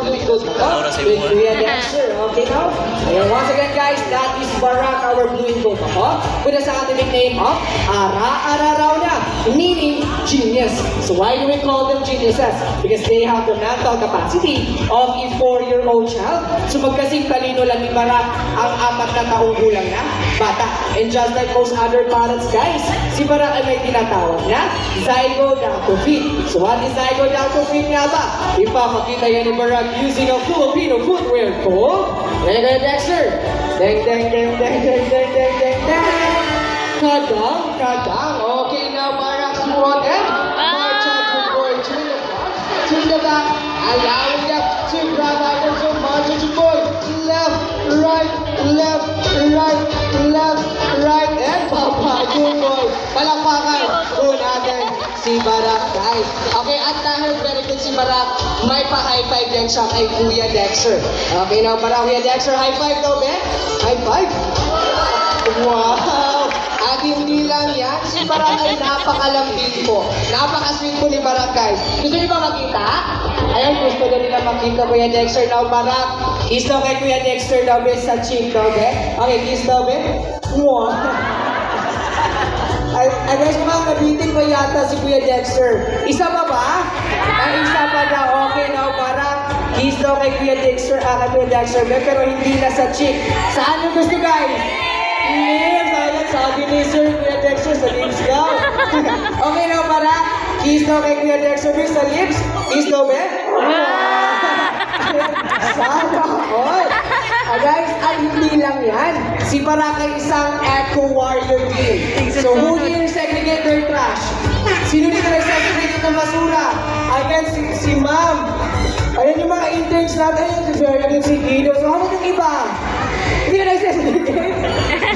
blue gold ako. With Kuya Dexter. Okay now? And once again guys, that is Barak, our blue and gold ako. With a scientific name of Ara-Ara-Rauna, meaning genius. So why do we call them geniuses? Because they have the mental capacity of a 4-year-old child. So magkasing talino lang ni Barak ang 4 na taong gulang na bata. And just like most other parents guys, si Barak ay may tinatawag na zygodactyl. So what is zygodactyl nga ba? Ipapakita yan ni Barak using a Filipino footwear called Dexter. Deng deng deng deng deng deng deng deng deng. Kadang, kadang. Okay now Barak, squat and march out your boy to the front, to the back, allowing them to grab out so march out your boy. Left, right, left, right, left, right, and papa, good boy. Palakpakan po natin si Barak, guys. Okay, at dahil very good si Barak, may pa-high five yan siya kay Kuya Dexter. Okay, now Barak, Kuya Dexter, high five daw, Ben? High five? Wow! At hindi lang yan, si Barak ay napakalambing po. Napaka-sweet po ni Barak, guys. Gusto niyo ba makita? Ayan, gusto na nila makita, Kuya Dexter. Now, Barak, kiss daw kay Kuya Dexter daw, Ben, sa cheek daw, Ben. Okay, kiss daw, Ben. Wow! Ay guys, mukhang nabitin pa yata si Kuya Dexter. Isa pa ba? Ay, isa pa daw. Okay, now, Barak, kiss daw kay Kuya Dexter, kay Kuya Dexter, Ben, pero hindi na sa cheek. Saan yung gusto, guys? Lips! Ayan, sabi ni Sir Kuya Dexter sa lips daw. Okay now, Barak. Kiss daw kay Kuya Dexter sa lips. Kiss daw, Ben? Sana all. Guys, at hindi lang yan. Si Barak ay isang eco-warrior din. So, who did segregate their trash? Sino dito nag-segregate ng basura? Ayan, si Ma'am. Ayan yung mga interns natin. Ayan, si Fernan, si Guido. So, ano yung iba? Hindi na nag-segregate?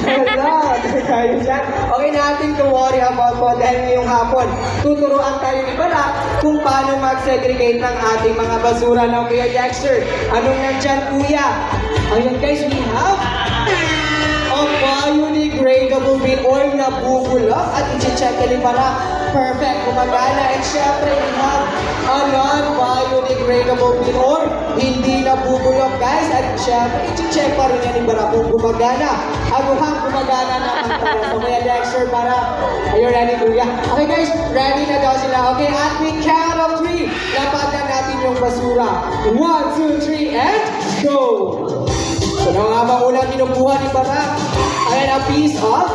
Wala, tayo dyan. Okay natin to worry about po dahil ngayong hapon, tuturuan tayo ni Barak kung paano mag-segregate ng ating mga basura ng Kuya Dexter. Anong nandyan, Kuya? Ayan guys, we have a biodegradable bin oil na bubulok at i-check ni Barak. Perfect, gumagana. And syempre, we have a non-biodegradable bin oil. Hindi na bubulok, guys. At syempre, i-check pa rin yan ni Barak kung gumagana. Aguhang gumagana naman para sa Kuya Dexter, Barak. Are you ready, Kuya? Okay, guys, ready na daw sila. Okay, at we count of 3. Lapatan natin yung basura. 1, 2, 3, and go! So, na nga ba unang kinukuha ni Barak? Ayan, a piece of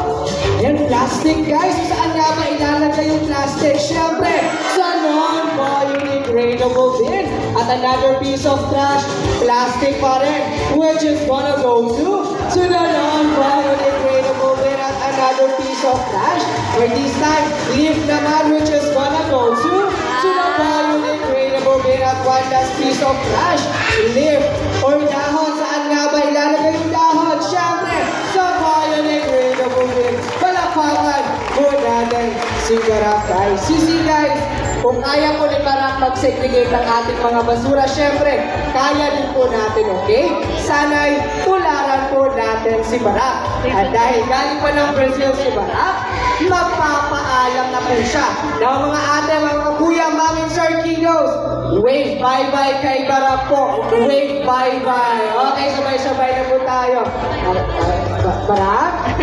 plastic, guys. Saan nga ba ilalagay yung plastic? Siyempre, sa non-biodegradable bin. At another piece of trash, plastic pa rin, which is gonna go to the non-biodegradable bin. At another piece of trash, or this time, leaf naman, which is gonna go to the biodegradable bin. At one last piece of trash, leaf or dahon. Saan nga ba ilalagay yung dahon? Siyempre, sa biodegradable bin. Palakpakan po natin si Barak, guys. Sisi, guys, kung kaya po ni Barak mag-segregate ng ating mga basura, syempre, kaya din po natin, okay? Sana'y tularan po natin si Barak. At dahil galing pa ng Brazil si Barak, magpapaalam na po siya. Now, mga ate, mga kuya, mami, sir, kiddos, wave bye-bye kay Barak po. Wave bye-bye. Okay, sabay-sabay na po tayo. Barak?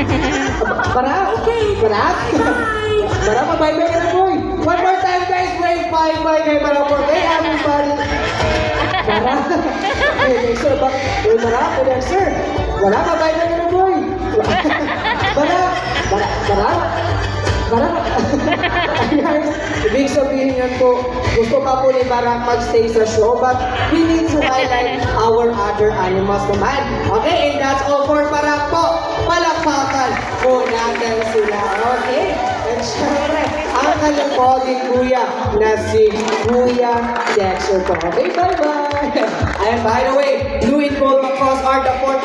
Barak? Barak? Barak, bye-bye ka na, boy. One more time, guys. Wave bye-bye kay Barak po. Okay, everybody. Barak? Okay, sir. Barak, sir. Barak, bye-bye ka na, boy. Barak? Barak? Barak? Barak? Guys, ibig sabihin yan po, gusto pa po ni Barak mag-stay sa show, but we need to highlight our other animals naman. Okay, and that's all for Barak po. Palakpakan po natin sila. Okay? And syempre, ang kalapoging kuya na si Kuya Dexter po. Okay, bye-bye! And by the way, blue and gold macross are the 4